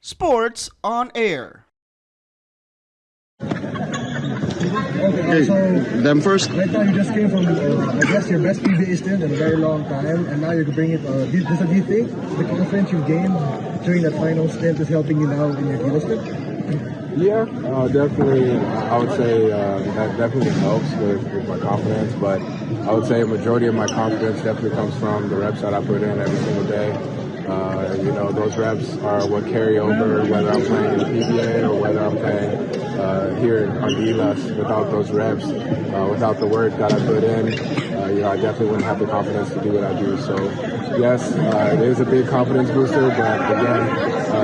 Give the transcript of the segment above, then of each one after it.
Sports on Air. Okay, so Them first. right now you just came from, I guess, your best PBA stint in a very long time, and now you're bringing it. Do you think the confidence you've gained during that final stint is helping you now in your Gilas stint? Yeah, definitely. I would say that definitely helps with my confidence, but I would say a majority of my confidence definitely comes from the reps that I put in every single day. Those reps are what carry over whether I'm playing in the PBA or whether I'm playing here on Gilas. Without those reps, without the work that I put in, I definitely wouldn't have the confidence to do what I do. So, yes, it is a big confidence booster, but again,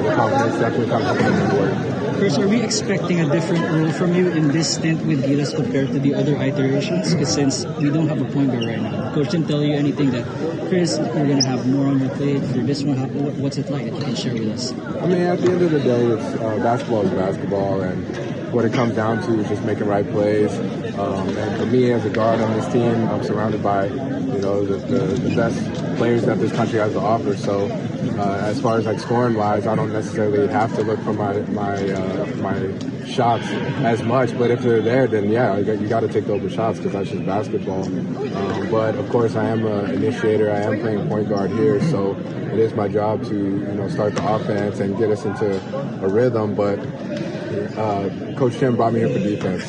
the confidence definitely comes from the work. Chris, are we expecting a different role from you in this stint with Gilas compared to the other iterations? Because since we don't have a point guard right now, Coach didn't tell you anything that, Chris, we're going to have more on your plate for this one. What's it like that you can share with us? I mean, at the end of the day, it's basketball is basketball, and what it comes down to is just making right plays. And for me, as a guard on this team, I'm surrounded by the best players that this country has to offer. So, as far as like scoring wise, I don't necessarily have to look for my shots as much. But if they're there, then yeah, you got to take the open shots because that's just basketball. But of course, I am an initiator. I am playing point guard here, so it is my job to start the offense and get us into a rhythm. But Coach Tim brought me here for defense.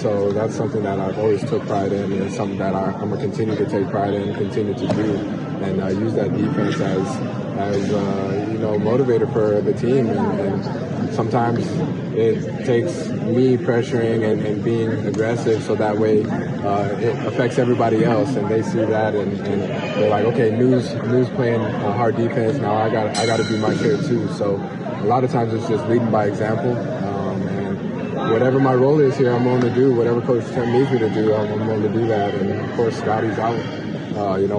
So that's something that I've always took pride in, and it's something that I'm going to continue to take pride in, continue to do, and use that defense as motivator for the team. And sometimes it takes me pressuring and being aggressive, so that way it affects everybody else, and they see that, and they're like, okay, News playing hard defense. Now I got to do my share too. So a lot of times it's just leading by example. Whatever my role is here, I'm going to do. Whatever Coach Tim needs me to do, I'm going to do that. And of course, Scotty's out.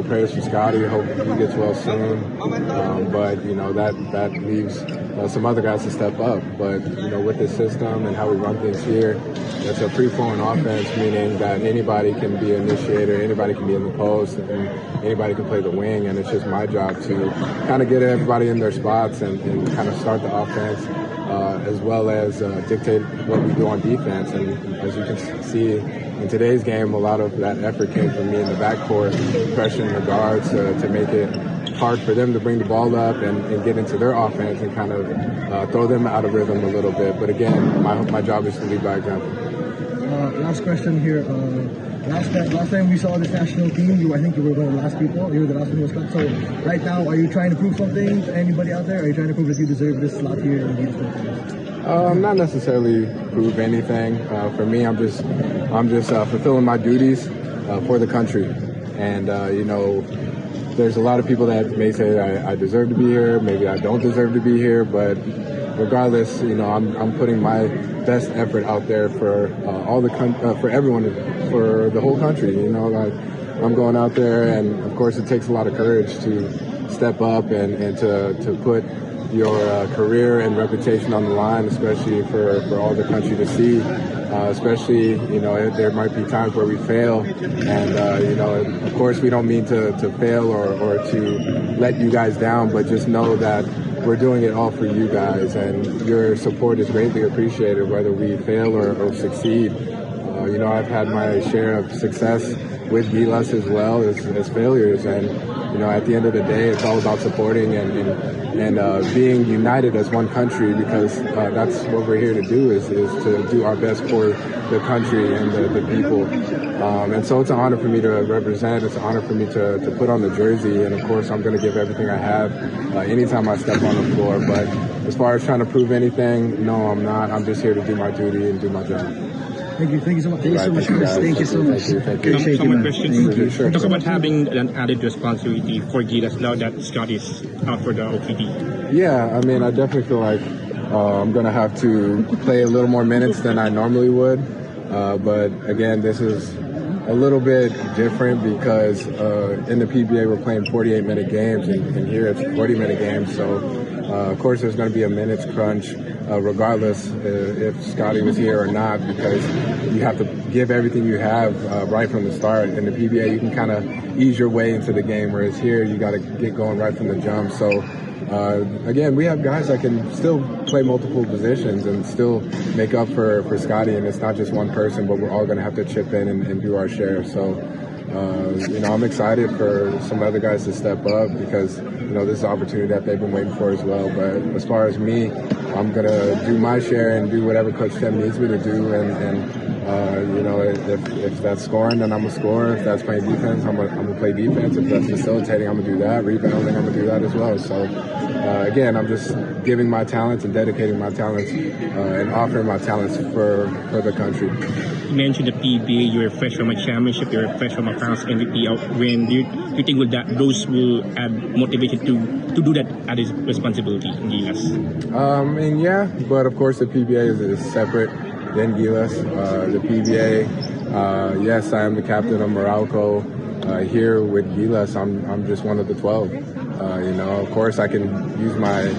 Prayers for Scotty. Hope he gets well soon. But that leaves some other guys to step up. But with the system and how we run things here, it's a free-flowing offense, meaning that anybody can be an initiator, anybody can be in the post, and anybody can play the wing. And it's just my job to kind of get everybody in their spots and kind of start the offense. As well as dictate what we do on defense. And as you can see in today's game, a lot of that effort came from me in the backcourt, pressuring the guards to make it hard for them to bring the ball up and get into their offense and kind of throw them out of rhythm a little bit. But again, my job is to lead by example. Last question here. Last time we saw this national team, I think you were one of the last people. You were the last one who was cut. So right now, are you trying to prove something to anybody out there? Are you trying to prove that you deserve this slot here in the Philippines? Not necessarily prove anything. For me, I'm just fulfilling my duties for the country. And there's a lot of people that may say I deserve to be here. Maybe I don't deserve to be here. But regardless, I'm putting my best effort out there for for everyone, for the whole country. I'm going out there, and of course, it takes a lot of courage to step up and to put your career and reputation on the line, especially for all the country to see. Especially, there might be times where we fail, and of course, we don't mean to fail or to let you guys down, but just know that we're doing it all for you guys, and your support is greatly appreciated, whether we fail or succeed. I've had my share of success with Gilas as well as failures, and at the end of the day, it's all about supporting and being united as one country, because that's what we're here to do is to do our best for the country and the people. And so it's an honor for me to represent. It's an honor for me to put on the jersey, and of course, I'm going to give everything I have anytime I step on the floor. But as far as trying to prove anything, no, I'm not. I'm just here to do my duty and do my job. Thank you so much. Thank you so much, Chris. Thank you so much. Thank you. Some questions. Thank you. Sure. Talk about having an added responsibility for Gilas now that Scott is out for the OQT. Yeah, I mean, I definitely feel like I'm going to have to play a little more minutes than I normally would. But again, this is a little bit different because in the PBA we're playing 48-minute games, and here it's 40-minute games. So, of course, there's going to be a minutes crunch regardless if Scotty was here or not, because you have to give everything you have right from the start. In the PBA, you can kind of ease your way into the game, whereas here you got to get going right from the jump. So again, we have guys that can still play multiple positions and still make up for Scotty, and it's not just one person, but we're all going to have to chip in and do our share. So, I'm excited for some other guys to step up because, this is an opportunity that they've been waiting for as well. But as far as me, I'm going to do my share and do whatever Coach Tim needs me to do. If that's scoring, then I'm going to score. If that's playing defense, I'm going to play defense. If that's facilitating, I'm going to do that. Rebounding, I'm going to do that as well. So, again, I'm just giving my talents and dedicating my talents and offering my talents for the country. You mentioned the PBA, you're fresh from a championship, you're fresh from a finals MVP win. Do you think those will add motivation to do that added responsibility in Gilas? Yeah, but of course the PBA is separate than Gilas. The PBA, yes, I am the captain of Morocco. Here with Gilas, I'm just one of the 12. Of course I can use my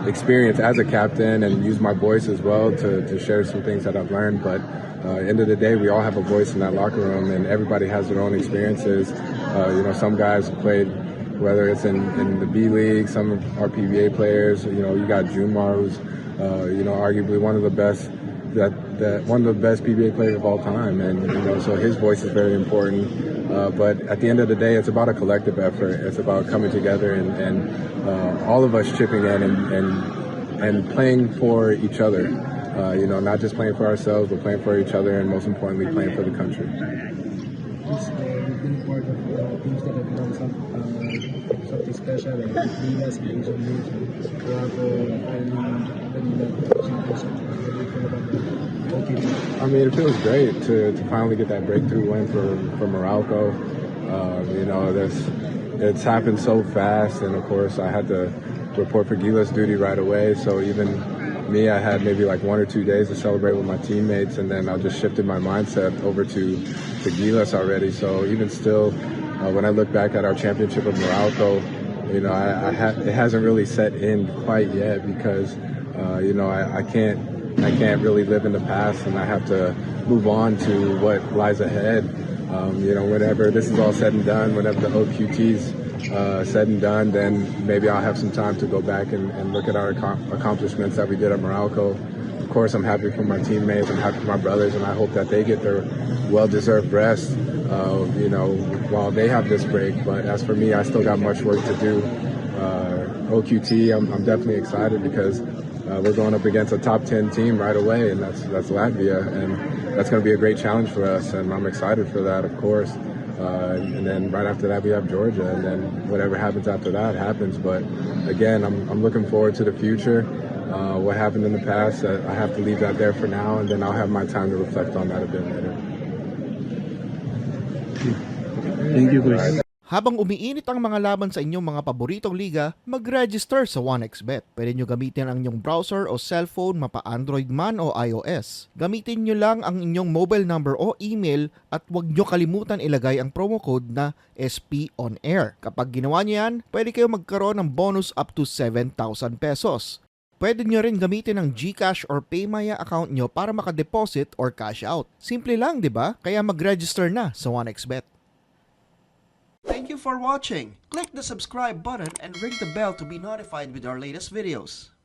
experience as a captain and use my voice as well to share some things that I've learned, but end of the day, we all have a voice in that locker room, and everybody has their own experiences. Some guys played, whether it's in the B League, some of our PBA players. You got Jumar, who's arguably one of the best PBA players of all time, and so his voice is very important. But at the end of the day, it's about a collective effort. It's about coming together and all of us chipping in and playing for each other. Not just playing for ourselves, but playing for each other, and most importantly, playing for the country. You've been part of teams that have done something special, like Gilas, Asian League, Morocco, It feels great to finally get that breakthrough win for Morocco. It's happened so fast, and of course, I had to report for Gilas duty right away. So even me, I had maybe like 1 or 2 days to celebrate with my teammates, and then I just shifted my mindset over to Gilas already. So even still, when I look back at our championship of Morocco, it hasn't really set in quite yet because I can't really live in the past, and I have to move on to what lies ahead. Whenever this is all said and done, whenever the OQT's said and done, then maybe I'll have some time to go back and look at our accomplishments that we did at Morocco. Of course, I'm happy for my teammates, I'm happy for my brothers, and I hope that they get their well-deserved rest, while they have this break. But as for me, I still got much work to do. OQT, I'm definitely excited because we're going up against a top 10 team right away, and that's Latvia, and that's going to be a great challenge for us, and I'm excited for that, of course. And then right after that we have Georgia, and then whatever happens after that happens. But again, I'm looking forward to the future. What happened in the past, I have to leave that there for now, and then I'll have my time to reflect on that a bit later. Thank you, Chris. Habang umiinit ang mga laban sa inyong mga paboritong liga, mag-register sa 1xBet. Pwede nyo gamitin ang inyong browser o cellphone, mapa Android man o iOS. Gamitin nyo lang ang inyong mobile number o email at huwag nyo kalimutan ilagay ang promo code na SPONAIR. Kapag ginawa nyo yan, pwede kayo magkaroon ng bonus up to 7,000 pesos. Pwede nyo rin gamitin ang GCash or Paymaya account nyo para makadeposit or cash out. Simple lang, di ba? Kaya mag-register na sa 1xBet. Thank you for watching. Click the subscribe button and ring the bell to be notified with our latest videos.